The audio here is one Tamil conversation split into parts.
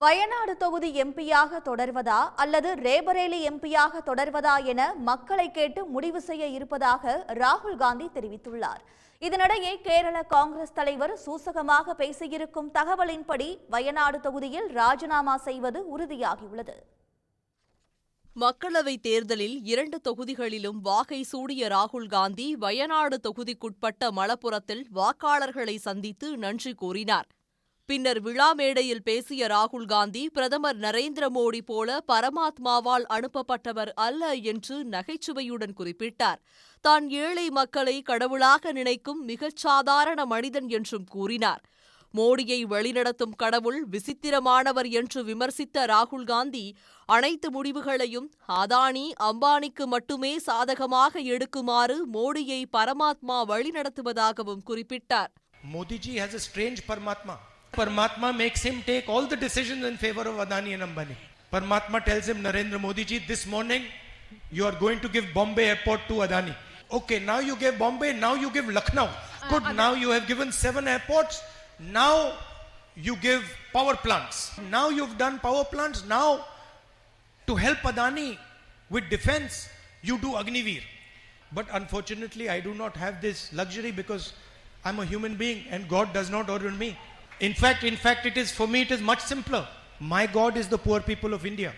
வயநாடு தொகுதி எம்பியாக தொடர்வதா அல்லது ரேபரேலி எம்பியாக தொடர்வதா என மக்களை கேட்டு முடிவு செய்ய இருப்பதாக ராகுல் காந்தி தெரிவித்துள்ளார். இதனிடையே கேரள காங்கிரஸ் தலைவர் சூசகமாக பேசியிருக்கும் தகவலின்படி வயநாடு தொகுதியில் ராஜினாமா செய்வது உறுதியாகியுள்ளது. மக்களவைத் தேர்தலில் 2 தொகுதிகளிலும் வாகை சூடிய ராகுல் காந்தி வயநாடு தொகுதிக்குட்பட்ட மலப்புரத்தில் வாக்காளர்களை சந்தித்து நன்றி கூறினார். பின்னர் விழா மேடையில் பேசிய ராகுல் காந்தி பிரதமர் நரேந்திர மோடி போல பரமாத்மாவால் அனுப்பப்பட்டவர் அல்ல என்று நகைச்சுவையுடன் குறிப்பிட்டார். தான் ஏழை மக்களை கடவுளாக நினைக்கும் மிகச் சாதாரண மனிதன் என்றும் கூறினார். மோடியை வழிநடத்தும் கடவுள் விசித்திரமானவர் என்று விமர்சித்த ராகுல் காந்தி அனைத்து முடிவுகளையும் அதானி அம்பானிக்கு மட்டுமே சாதகமாக எடுக்குமாறு மோடியை பரமாத்மா வழிநடத்துவதாகவும் குறிப்பிட்டார். Modiji has a strange Paramatma. Paramatma makes him take all the decisions in favor of Adani and Ambani. Paramatma tells him, Narendra Modi ji, this morning you are going to give Bombay airport to Adani. Okay, now you gave Bombay, now you give Lucknow. Good, now you have given 7 airports. Now you give power plants. Now you've done power plants. Now to help Adani with defense, you do Agniveer. But unfortunately, I do not have this luxury because I'm a human being and God does not order me. In fact, it is for me, it is much simpler. My God is the poor people of India.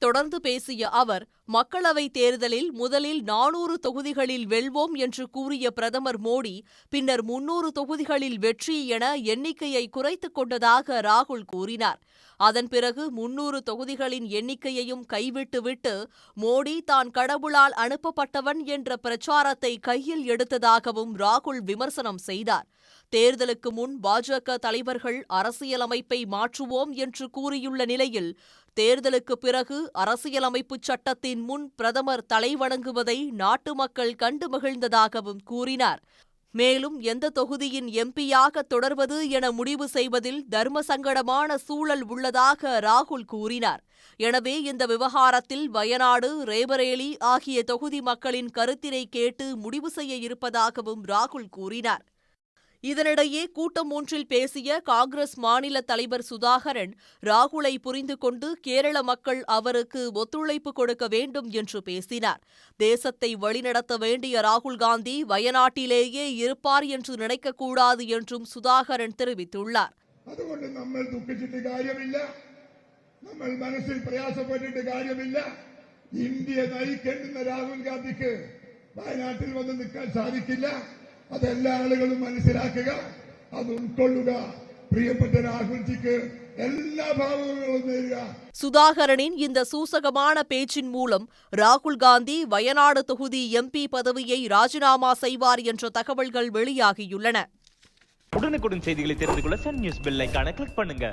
தொடர்ந்து பேசிய அவர் மக்களவைத் தேர்தலில் முதலில் 400 தொகுதிகளில் வெல்வோம் என்று கூறிய பிரதமர் மோடி பின்னர் 300 தொகுதிகளில் வெற்றி என எண்ணிக்கையை குறைத்துக் கொண்டதாக ராகுல் கூறினார். அதன் பிறகு 300 தொகுதிகளின் எண்ணிக்கையையும் கைவிட்டுவிட்டு மோடி தான் கடவுளால் அனுப்பப்பட்டவன் என்ற பிரச்சாரத்தை கையில் எடுத்ததாகவும் ராகுல் விமர்சனம் செய்தார். தேர்தலுக்கு முன் பாஜக தலைவர்கள் அரசியலமைப்பை மாற்றுவோம் என்று கூறியுள்ள நிலையில் தேர்தலுக்கு பிறகு அரசியலமைப்புச் சட்டத்தின் முன் பிரதமர் தலைவணங்குவதை நாட்டு மக்கள் கண்டு மகிழ்ந்ததாகவும் கூறினார். மேலும் எந்த தொகுதியின் எம்பியாக தொடர்வது என முடிவு செய்வதில் தர்ம சங்கடமான சூழல் உள்ளதாக ராகுல் கூறினார். எனவே இந்த விவகாரத்தில் வயநாடு, ரேபரேலி ஆகிய தொகுதி மக்களின் கருத்தினை கேட்டு முடிவு செய்ய இருப்பதாகவும் ராகுல் கூறினார். இதனிடையே கூட்டம் ஒன்றில் பேசிய காங்கிரஸ் மாநில தலைவர் சுதாகரன் ராகுலை புரிந்து கொண்டு கேரள மக்கள் அவருக்கு ஒத்துழைப்பு கொடுக்க வேண்டும் என்று பேசினார். தேசத்தை வழிநடத்த வேண்டிய ராகுல் காந்தி வயநாட்டிலேயே இருப்பார் என்று நினைக்கக்கூடாது என்றும் சுதாகரன் தெரிவித்துள்ளார். അതുകൊണ്ട് നമ്മൾ ദുഃഖിച്ചിട്ട് കാര്യമില്ല, നമ്മൾ മനസ്സിൽ പ്രയാസപ്പെട്ടിട്ട് കാര്യമില്ല. ഇന്ത്യ നയിക്കേണ്ടുന്ന രാഹുൽ ഗാന്ധിക്ക് വയനാട്ടിൽ വന്ന് നിൽക്കാൻ സാധിക്കില്ല. അതെല്ലാ ആളുകളും മനസ്സിലാക്കുക, അത് ഉൾക്കൊള്ളുക. പ്രിയപ്പെട്ട രാഹുൽജിക്ക് எல்லா பாவங்களும் நேருக. சுதாகரனின் இந்த சூசகமான பேச்சின் மூலம் ராகுல் காந்தி வயநாடு தொகுதி எம்பி பதவியை ராஜினாமா செய்வார் என்ற தகவல்கள் வெளியாகியுள்ளன. உடனுக்குடன் செய்திகளை தெரிந்து கொள்ள சன் நியூஸ் பெல் ஐகானை கிளிக் பண்ணுங்க.